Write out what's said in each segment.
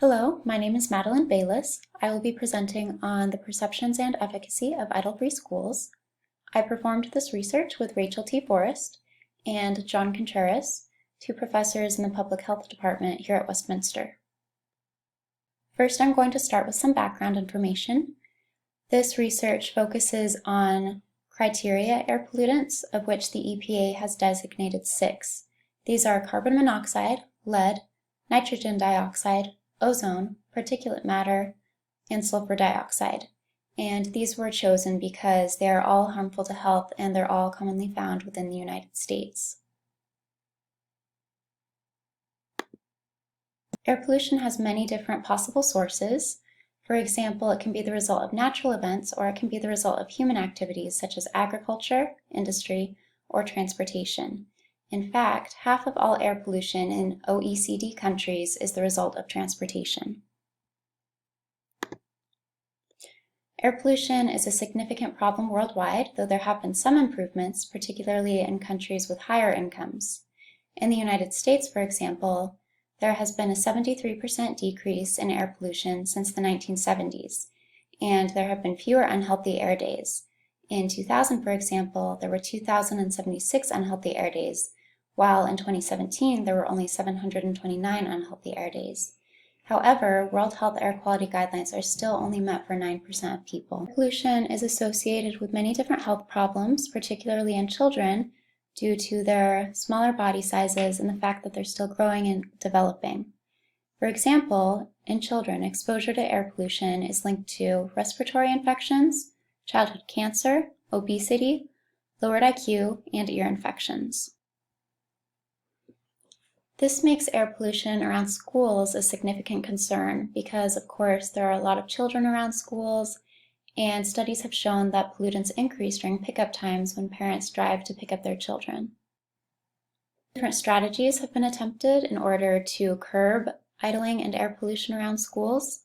Hello, my name is Madelyn Bayles. I will be presenting on the perceptions and efficacy of idle-free schools. I performed this research with Rachel T. Forrest and John Contreras, two professors in the Public Health Department here at Westminster. First, I'm going to start with some background information. This research focuses on criteria air pollutants, of which the EPA has designated 6. These are carbon monoxide, lead, nitrogen dioxide, ozone, particulate matter, and sulfur dioxide. And these were chosen because they are all harmful to health and they're all commonly found within the United States. Air pollution has many different possible sources. For example, it can be the result of natural events or it can be the result of human activities such as agriculture, industry, or transportation. In fact, half of all air pollution in OECD countries is the result of transportation. Air pollution is a significant problem worldwide, though there have been some improvements, particularly in countries with higher incomes. In the United States, for example, there has been a 73% decrease in air pollution since the 1970s, and there have been fewer unhealthy air days. In 2000, for example, there were 2,076 unhealthy air days, while in 2017 there were only 729 unhealthy air days. However, World Health Air Quality Guidelines are still only met for 9% of people. Pollution is associated with many different health problems, particularly in children, due to their smaller body sizes and the fact that they're still growing and developing. For example, in children, exposure to air pollution is linked to respiratory infections, childhood cancer, obesity, lowered IQ, and ear infections. This makes air pollution around schools a significant concern because, of course, there are a lot of children around schools, and studies have shown that pollutants increase during pickup times when parents drive to pick up their children. Different strategies have been attempted in order to curb idling and air pollution around schools.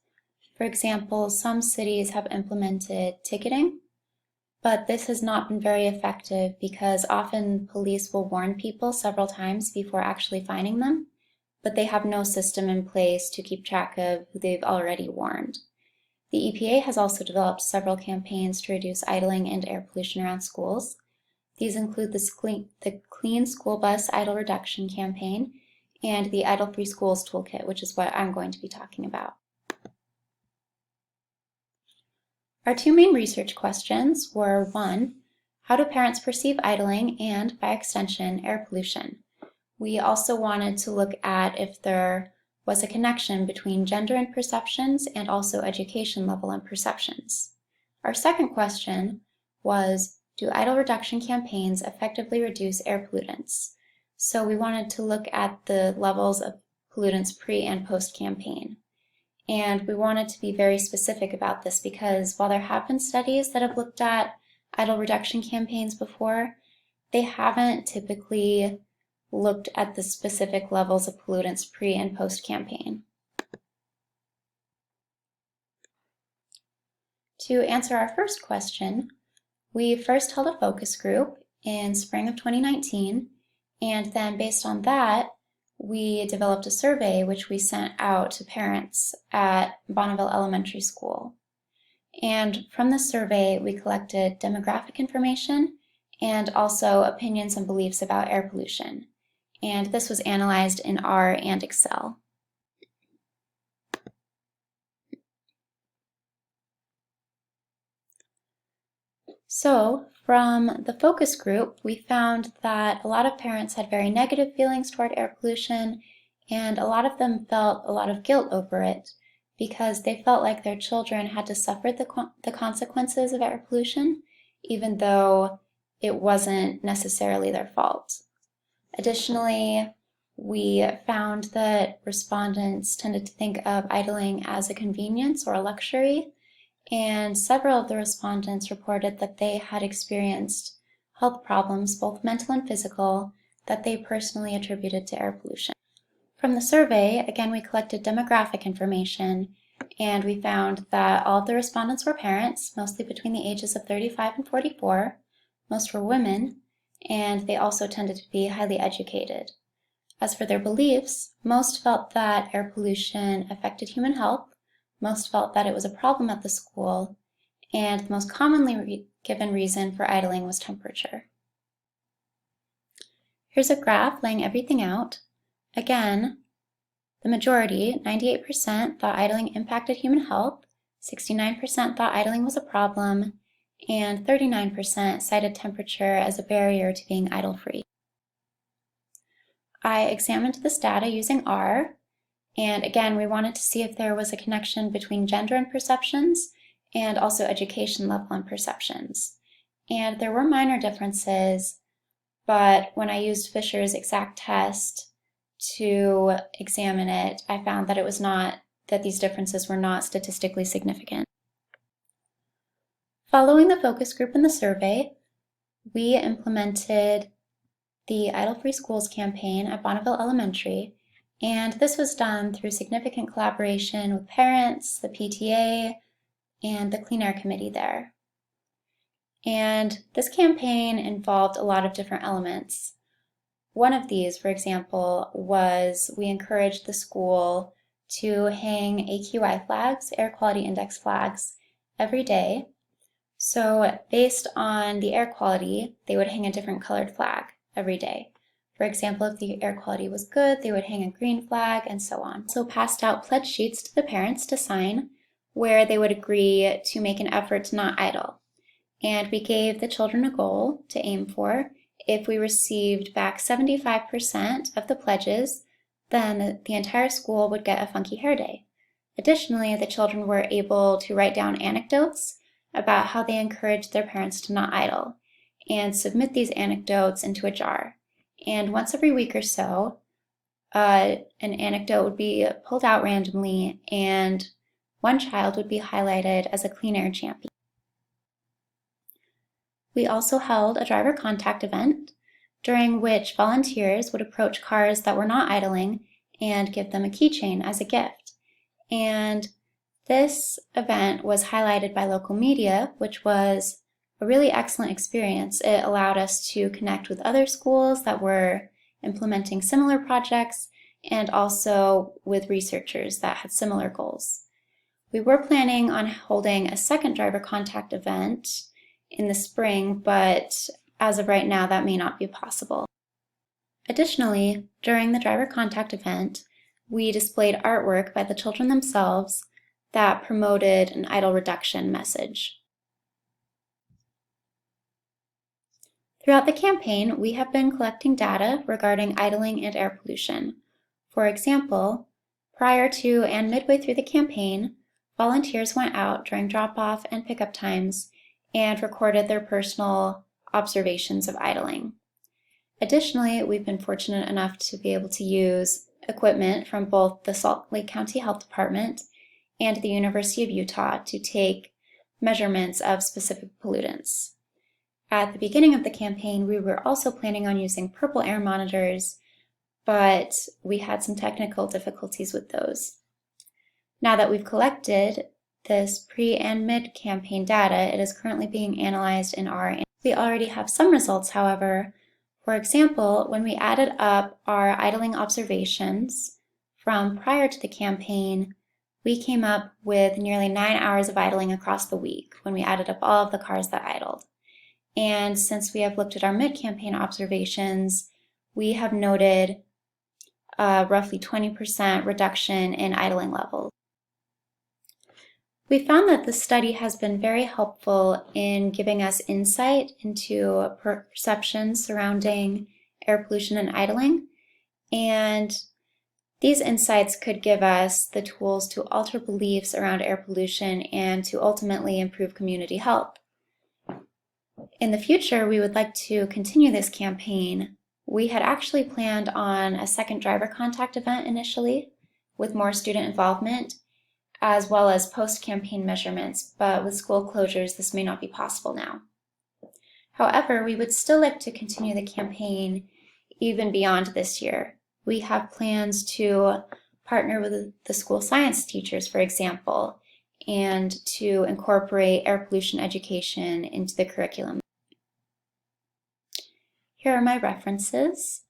For example, some cities have implemented ticketing, but this has not been very effective because often police will warn people several times before actually finding them, but they have no system in place to keep track of who they've already warned. The EPA has also developed several campaigns to reduce idling and air pollution around schools. These include the Clean School Bus Idle Reduction Campaign and the Idle Free Schools Toolkit, which is what I'm going to be talking about. Our two main research questions were 1, how do parents perceive idling and, by extension, air pollution? We also wanted to look at if there was a connection between gender and perceptions and also education level and perceptions. Our second question was, do idle reduction campaigns effectively reduce air pollutants? So we wanted to look at the levels of pollutants pre and post campaign. And we wanted to be very specific about this because while there have been studies that have looked at idle reduction campaigns before, they haven't typically looked at the specific levels of pollutants pre and post campaign. To answer our first question, we first held a focus group in spring of 2019, and then based on that, we developed a survey which we sent out to parents at Bonneville Elementary School. And from the survey, we collected demographic information and also opinions and beliefs about air pollution. And this was analyzed in R and Excel. So, from the focus group, we found that a lot of parents had very negative feelings toward air pollution, and a lot of them felt a lot of guilt over it because they felt like their children had to suffer the consequences of air pollution, even though it wasn't necessarily their fault. Additionally, we found that respondents tended to think of idling as a convenience or a luxury, and several of the respondents reported that they had experienced health problems, both mental and physical, that they personally attributed to air pollution. From the survey, again, we collected demographic information, and we found that all of the respondents were parents, mostly between the ages of 35 and 44. Most were women, and they also tended to be highly educated. As for their beliefs, most felt that air pollution affected human health, most felt that it was a problem at the school, and the most commonly given reason for idling was temperature. Here's a graph laying everything out. Again, the majority, 98%, thought idling impacted human health, 69% thought idling was a problem, and 39% cited temperature as a barrier to being idle-free. I examined this data using R, and again, we wanted to see if there was a connection between gender and perceptions and also education level and perceptions. And there were minor differences, but when I used Fisher's exact test to examine it, I found that these differences were not statistically significant. Following the focus group in the survey, we implemented the Idle-Free Schools campaign at Bonneville Elementary, and this was done through significant collaboration with parents, the PTA, and the Clean Air Committee there. And this campaign involved a lot of different elements. One of these, for example, was we encouraged the school to hang AQI flags, air quality index flags, every day. So based on the air quality, they would hang a different colored flag every day. For example, if the air quality was good, they would hang a green flag, and so on. So passed out pledge sheets to the parents to sign where they would agree to make an effort to not idle. And we gave the children a goal to aim for. If we received back 75% of the pledges, then the entire school would get a funky hair day. Additionally, the children were able to write down anecdotes about how they encouraged their parents to not idle and submit these anecdotes into a jar. And once every week or so, an anecdote would be pulled out randomly, and one child would be highlighted as a clean air champion. We also held a driver contact event during which volunteers would approach cars that were not idling and give them a keychain as a gift. And this event was highlighted by local media, which was a really excellent experience. It allowed us to connect with other schools that were implementing similar projects and also with researchers that had similar goals. We were planning on holding a second driver contact event in the spring, but as of right now, that may not be possible. Additionally, during the driver contact event, we displayed artwork by the children themselves that promoted an idle reduction message. Throughout the campaign, we have been collecting data regarding idling and air pollution. For example, prior to and midway through the campaign, volunteers went out during drop-off and pickup times and recorded their personal observations of idling. Additionally, we've been fortunate enough to be able to use equipment from both the Salt Lake County Health Department and the University of Utah to take measurements of specific pollutants. At the beginning of the campaign, we were also planning on using purple air monitors, but we had some technical difficulties with those. Now that we've collected this pre- and mid-campaign data, it is currently being analyzed in R. We already have some results, however. For example, when we added up our idling observations from prior to the campaign, we came up with nearly 9 hours of idling across the week when we added up all of the cars that idled. And since we have looked at our mid-campaign observations, we have noted roughly 20% reduction in idling levels. We found that this study has been very helpful in giving us insight into perceptions surrounding air pollution and idling, and these insights could give us the tools to alter beliefs around air pollution and to ultimately improve community health. In the future, we would like to continue this campaign. We had actually planned on a second driver contact event initially with more student involvement, as well as post-campaign measurements, but with school closures, this may not be possible now. However, we would still like to continue the campaign even beyond this year. We have plans to partner with the school science teachers, for example, and to incorporate air pollution education into the curriculum. Here are my references.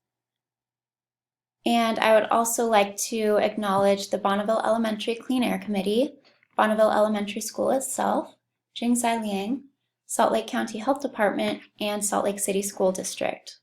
And I would also like to acknowledge the Bonneville Elementary Clean Air Committee, Bonneville Elementary School itself, Jingzai Liang, Salt Lake County Health Department, and Salt Lake City School District.